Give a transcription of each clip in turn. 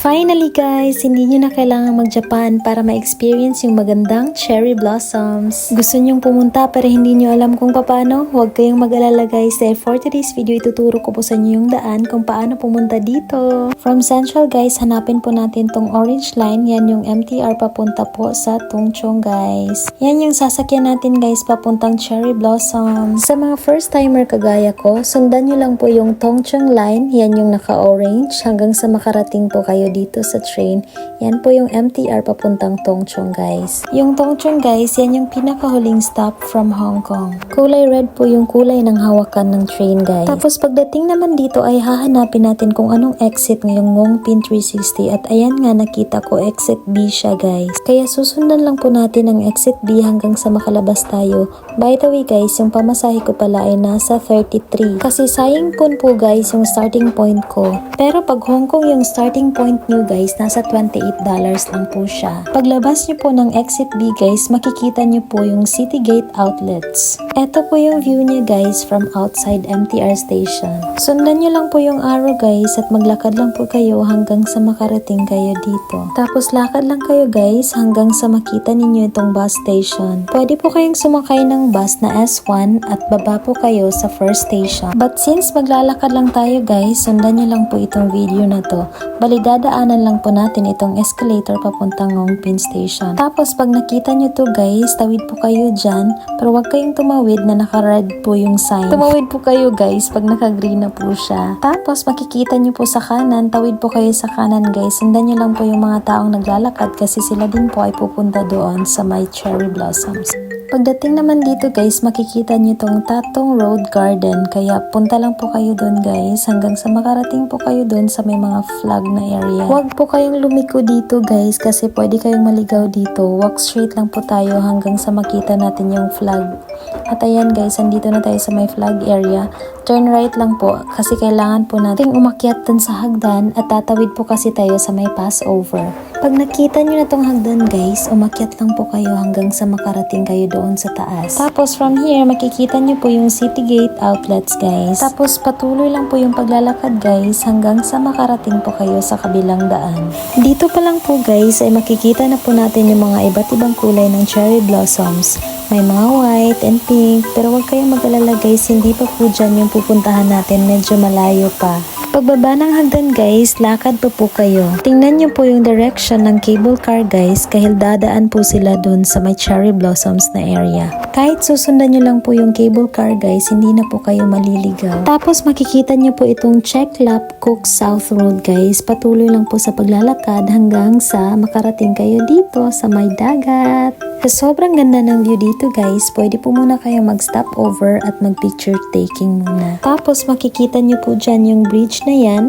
Finally guys, hindi nyo na kailangan mag-Japan para ma-experience yung magandang cherry blossoms. Gusto nyong pumunta pero hindi nyo alam kung paano? Huwag kayong mag-alala guys dahil for today's video ituturo ko po sa inyo yung daan kung paano pumunta dito. From Central guys, hanapin po natin tong orange line. Yan yung MTR papunta po sa Tongchong guys. Yan yung sasakyan natin guys papuntang cherry blossoms. Sa mga first timer kagaya ko, sundan nyo lang po yung Tongchong line. Yan yung naka-orange hanggang sa makarating po kayo dito sa train. Yan po yung MTR papuntang Tongchong guys. Yung Tongchong guys, yan yung pinakahuling stop from Hong Kong. Kulay red po yung kulay ng hawakan ng train guys. Tapos pagdating naman dito ay hahanapin natin kung anong exit ngayong Ngongpin 360 at ayan nga nakita ko exit B siya guys. Kaya susundan lang po natin ang exit B hanggang sa makalabas tayo. By the way guys, yung pamasahe ko pala ay nasa 33. Kasi sayang po guys yung starting point ko. Pero pag Hong Kong yung starting point nyo guys, nasa $28 lang po siya. Paglabas nyo po ng exit B guys, makikita nyo po yung City Gate Outlets. Ito po yung view niya guys from outside MTR station. Sundan nyo lang po yung arrow guys at maglakad lang po kayo hanggang sa makarating kayo dito. Tapos lakad lang kayo guys hanggang sa makita ninyo itong bus station. Pwede po kayong sumakay ng bus na S1 at baba po kayo sa first station. But since maglalakad lang tayo guys, sundan nyo lang po itong video na to. Bali dadaanan lang po natin itong escalator papuntang Ngongpin Station. Tapos pag nakita nyo to guys, tawid po kayo dyan. Pero wag kayong tumawid na naka-red po yung sign. Tumawid po kayo guys pag naka-green na po siya. Tapos makikita nyo po sa kanan, tawid po kayo sa kanan guys. Sundan nyo lang po yung mga taong naglalakad kasi sila din po ay pupunta doon sa my cherry blossoms. Pagdating naman dito guys, makikita nyo tong Tatong Road Garden. Kaya punta lang po kayo doon guys hanggang sa makarating po kayo doon sa may mga flag na area. Huwag po kayong lumiko dito guys kasi pwede kayong maligaw dito. Walk straight lang po tayo hanggang sa makita natin yung flag. At ayan guys, andito na tayo sa may flag area. Turn right lang po kasi kailangan po nating umakyat dun sa hagdan at tatawid po kasi tayo sa may passover. Pag nakita nyo na tong hagdan guys, umakyat lang po kayo hanggang sa makarating kayo doon sa taas. Tapos from here, makikita nyo po yung City Gate Outlets guys. Tapos patuloy lang po yung paglalakad guys hanggang sa makarating po kayo sa kabilang daan. Dito pa lang po guys ay makikita na po natin yung mga iba't ibang kulay ng cherry blossoms. May mga white and pink, pero huwag kayong mag-alala guys, hindi pa po dyan yung pupuntahan natin, medyo malayo pa. Pagbaba ng hagdan guys, lakad pa po kayo. Tingnan nyo po yung direction ng cable car guys, kahil dadaan po sila dun sa may cherry blossoms na area. Kahit susundan nyo lang po yung cable car guys, hindi na po kayo maliligaw. Tapos makikita nyo po itong Check Lap Cook South Road guys, patuloy lang po sa paglalakad hanggang sa makarating kayo dito sa may dagat. Sa sobrang ganda ng view dito guys, pwede po muna kayo mag-stop over at mag-picture taking muna. Tapos makikita nyo po dyan yung bridge na yan.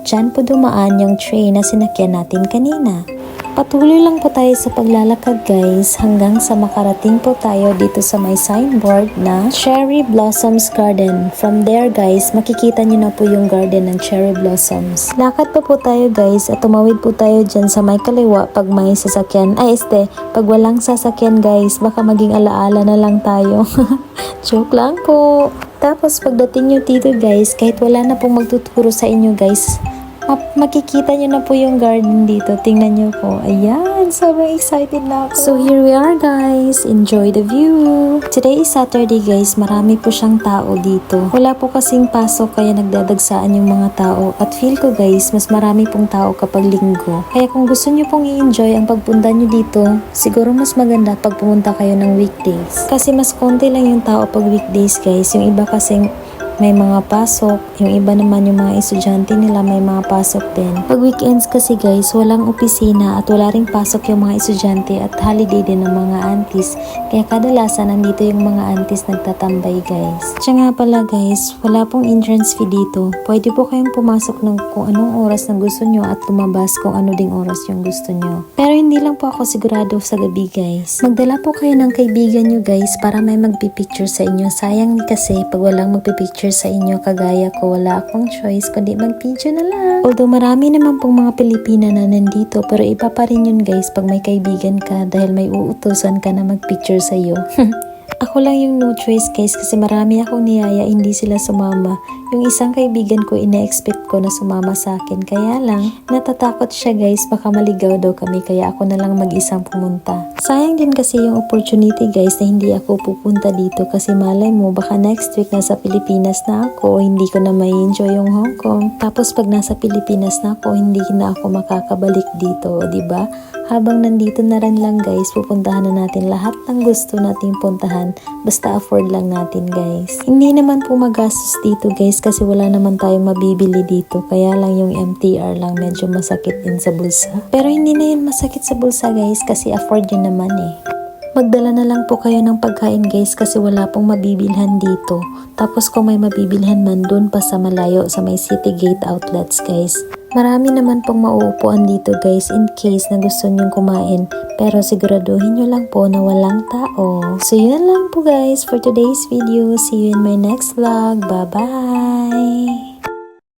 Dyan po dumaan yung train na sinakyan natin kanina. Patuloy lang po tayo sa paglalakad guys hanggang sa makarating po tayo dito sa may signboard na Cherry Blossoms Garden. From there guys, makikita nyo na po yung garden ng cherry blossoms. Lakad pa po tayo guys at tumawid po tayo dyan sa may kaliwa pag may sasakyan. Pag walang sasakyan guys, baka maging alaala na lang tayo. Joke lang po. Tapos pagdating nyo dito guys, kahit wala na pong magtuturo sa inyo guys, makikita nyo na po yung garden dito. Tingnan nyo po. Ayan, sobrang excited na ako. So here we are guys. Enjoy the view. Today is Saturday guys. Marami po siyang tao dito. Wala po kasing pasok kaya nagdadagsaan yung mga tao. At feel ko guys, mas marami pong tao kapag linggo. Kaya kung gusto nyo pong i-enjoy ang pagpunta nyo dito, siguro mas maganda pag pumunta kayo ng weekdays. Kasi mas konti lang yung tao pag weekdays guys. Yung iba kasing may mga pasok, yung iba naman yung mga estudyante nila may mga pasok din. Pag weekends kasi guys, walang opisina at wala ring pasok yung mga estudyante at holiday din ng mga aunties. Kaya kadalasan nandito yung mga aunties nagtatambay guys. Tsaka nga pala guys, wala pong entrance fee dito. Pwede po kayong pumasok ng kung anong oras na gusto nyo at lumabas kung ano ding oras yung gusto nyo. Pero hindi lang po ako sigurado sa gabi guys. Magdala po kayo ng kaibigan nyo guys para may magpipicture sa inyo. Sayang kasi pag walang magpipicture sa inyo kagaya ko, wala akong choice kundi mag-video na lang. Although marami naman pong mga Pilipina na nandito, pero iba pa rin yun guys pag may kaibigan ka dahil may uutusan ka na mag-picture sa'yo. Ako lang yung no choice guys kasi marami akong niyaya hindi sila sumama. Yung isang kaibigan ko ina-expect ko na sumama sa akin kaya lang natatakot siya guys baka maligaw daw kami kaya ako na lang mag-isang pumunta. Sayang din kasi yung opportunity guys na hindi ako pupunta dito kasi malay mo baka next week nasa Pilipinas na ako hindi ko na may enjoy yung Hong Kong. Tapos pag nasa Pilipinas na ako hindi na ako makakabalik dito, 'di ba? Habang nandito na rin lang guys, pupuntahan na natin lahat ng gusto nating puntahan. Basta afford lang natin guys. Hindi naman po magastos dito guys kasi wala naman tayong mabibili dito. Kaya lang yung MTR lang medyo masakit din sa bulsa. Pero hindi na yun masakit sa bulsa guys kasi afford yun naman eh. Magdala na lang po kayo ng pagkain guys kasi wala pong mabibilhan dito. Tapos kung may mabibilhan man dun pa sa malayo sa may City Gate outlets guys. Marami naman pong mauupuan dito guys in case na gusto nyong kumain. Pero siguraduhin nyo lang po na walang tao. So yun lang po guys for today's video. See you in my next vlog. Bye bye!